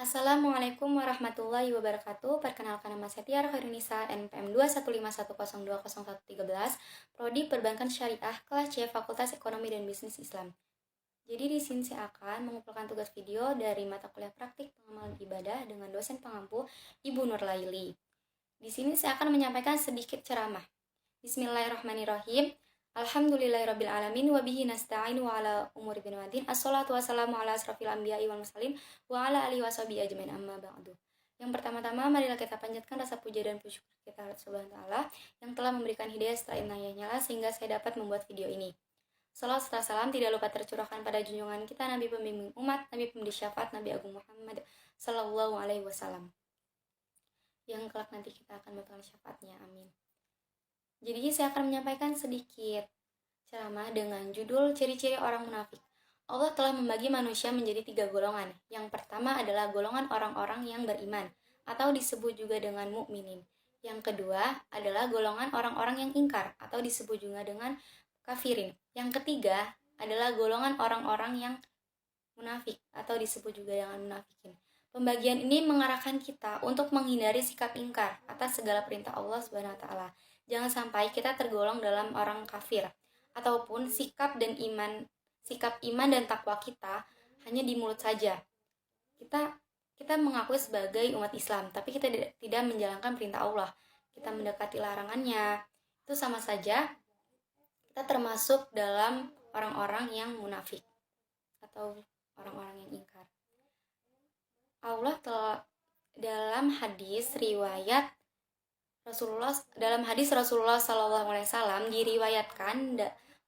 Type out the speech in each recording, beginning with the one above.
Assalamualaikum warahmatullahi wabarakatuh. Perkenalkan, nama saya Tiara Khairunisa, NPM 21510210113, Prodi Perbankan Syariah, kelas C, Fakultas Ekonomi dan Bisnis Islam. Jadi di sini saya akan mengumpulkan tugas video dari mata kuliah praktik pengamalan ibadah dengan dosen pengampu Ibu Nurlaili. Di sini saya akan menyampaikan sedikit ceramah. Bismillahirrahmanirrahim. Alhamdulillahirrabbilalamin wa bihi nasta'in wa ala umuri bin wadin. Assalatu wassalamu ala asrafil anbiya'i wal mursalin wa ala alihi washabihi ajmain, amma ba'du. Yang pertama-tama, marilah kita panjatkan rasa puja dan syukur kita kepada Subhanahu wa ta'ala yang telah memberikan hidayah setelah inayahnya sehingga saya dapat membuat video ini. Salam serta salam tidak lupa tercurahkan pada junjungan kita Nabi pembimbing umat, Nabi pemberi syafaat, Nabi Agung Muhammad sallallahu alaihi wasallam, yang kelak nanti kita akan mendapatkan syafaatnya, amin. Jadi saya akan menyampaikan sedikit ceramah dengan judul Ciri-ciri Orang Munafik. Allah telah membagi manusia menjadi 3 golongan. Yang pertama adalah golongan orang-orang yang beriman, atau disebut juga dengan mukminin. Yang kedua adalah golongan orang-orang yang ingkar, atau disebut juga dengan kafirin. Yang ketiga adalah golongan orang-orang yang munafik, atau disebut juga dengan munafikin. Pembagian ini mengarahkan kita untuk menghindari sikap ingkar atas segala perintah Allah Subhanahu wa taala. Jangan sampai kita tergolong dalam orang kafir, ataupun sikap iman dan takwa kita hanya di mulut saja. Kita mengakui sebagai umat Islam, tapi kita tidak menjalankan perintah Allah. Kita mendekati larangannya. Itu sama saja kita termasuk dalam orang-orang yang munafik atau orang-orang yang ingkar. Allah telah dalam hadis Rasulullah SAW diriwayatkan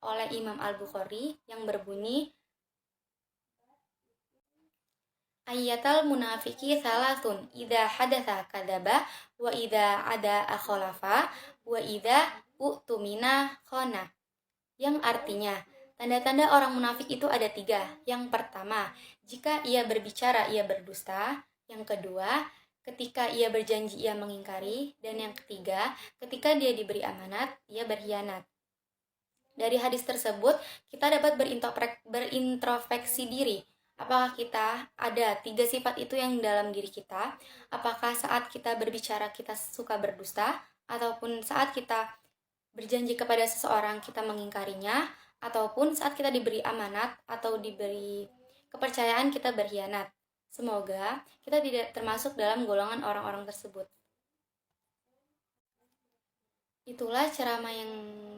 oleh Imam Al-Bukhari yang berbunyi, Ayyatal munafiki thalathun, idza hadatsa kadzaba, wa idza ada akhalafa, wa idza u'tumina khana. Yang artinya, tanda-tanda orang munafik itu ada 3. Yang pertama, jika ia berbicara ia berdusta. Yang kedua, ketika ia berjanji ia mengingkari. Dan yang ketiga, ketika dia diberi amanat ia berkhianat. Dari hadis tersebut kita dapat berintrospeksi diri. Apakah kita ada 3 sifat itu yang dalam diri kita? Apakah saat kita berbicara kita suka berdusta, ataupun saat kita berjanji kepada seseorang kita mengingkarinya, ataupun saat kita diberi amanat atau diberi kepercayaan kita berkhianat. Semoga kita tidak termasuk dalam golongan orang-orang tersebut. Itulah ceramah yang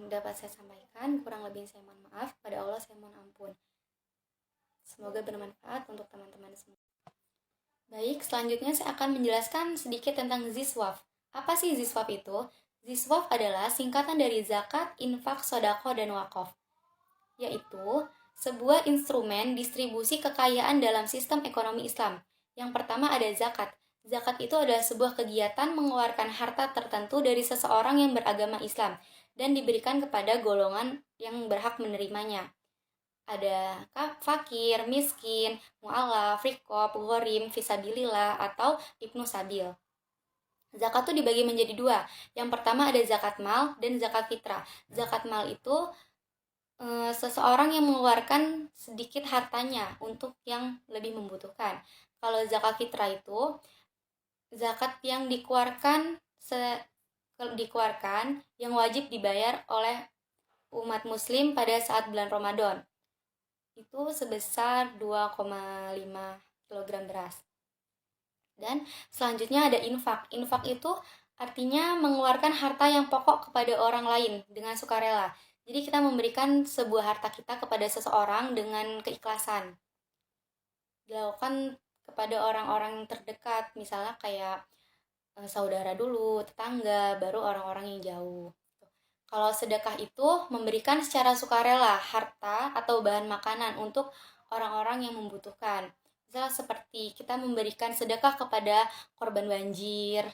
dapat saya sampaikan. Kurang lebih saya mohon maaf. Pada Allah saya mohon ampun. Semoga bermanfaat untuk teman-teman semua. Baik, selanjutnya saya akan menjelaskan sedikit tentang ziswaf. Apa sih ziswaf itu? Ziswaf adalah singkatan dari zakat, infak, sodako, dan wakaf, yaitu sebuah instrumen distribusi kekayaan dalam sistem ekonomi Islam. Yang pertama ada zakat. Zakat itu adalah sebuah kegiatan mengeluarkan harta tertentu dari seseorang yang beragama Islam dan diberikan kepada golongan yang berhak menerimanya. Ada fakir, miskin, mu'alaf, riqab, ghorim, fisabilillah, atau ibnu sabil. Zakat itu dibagi menjadi 2. Yang pertama ada zakat mal dan zakat fitrah. Zakat mal itu seseorang yang mengeluarkan sedikit hartanya untuk yang lebih membutuhkan. Kalau zakat fitrah itu zakat yang dikeluarkan yang wajib dibayar oleh umat muslim pada saat bulan Ramadan. Itu sebesar 2,5 kg beras. Dan selanjutnya ada infak. Infak itu artinya mengeluarkan harta yang pokok kepada orang lain dengan sukarela. Jadi kita memberikan sebuah harta kita kepada seseorang dengan keikhlasan. Dilakukan kepada orang-orang yang terdekat, misalnya kayak saudara dulu, tetangga, baru orang-orang yang jauh. Kalau sedekah itu memberikan secara sukarela harta atau bahan makanan untuk orang-orang yang membutuhkan. Misalnya seperti kita memberikan sedekah kepada korban banjir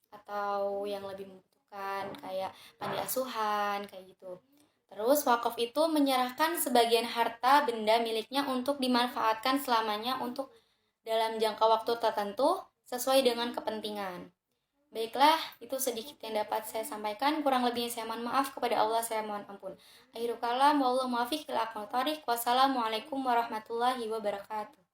atau yang lebih membutuhkan kayak panti asuhan kayak gitu. Terus wakaf itu menyerahkan sebagian harta benda miliknya untuk dimanfaatkan selamanya untuk dalam jangka waktu tertentu sesuai dengan kepentingan. Baiklah, itu sedikit yang dapat saya sampaikan. Kurang lebihnya saya mohon maaf, kepada Allah saya mohon ampun. Akhirul kalam, wallahu muwaffiq ila aqwamit thoriq. Wassalamualaikum warahmatullahi wabarakatuh.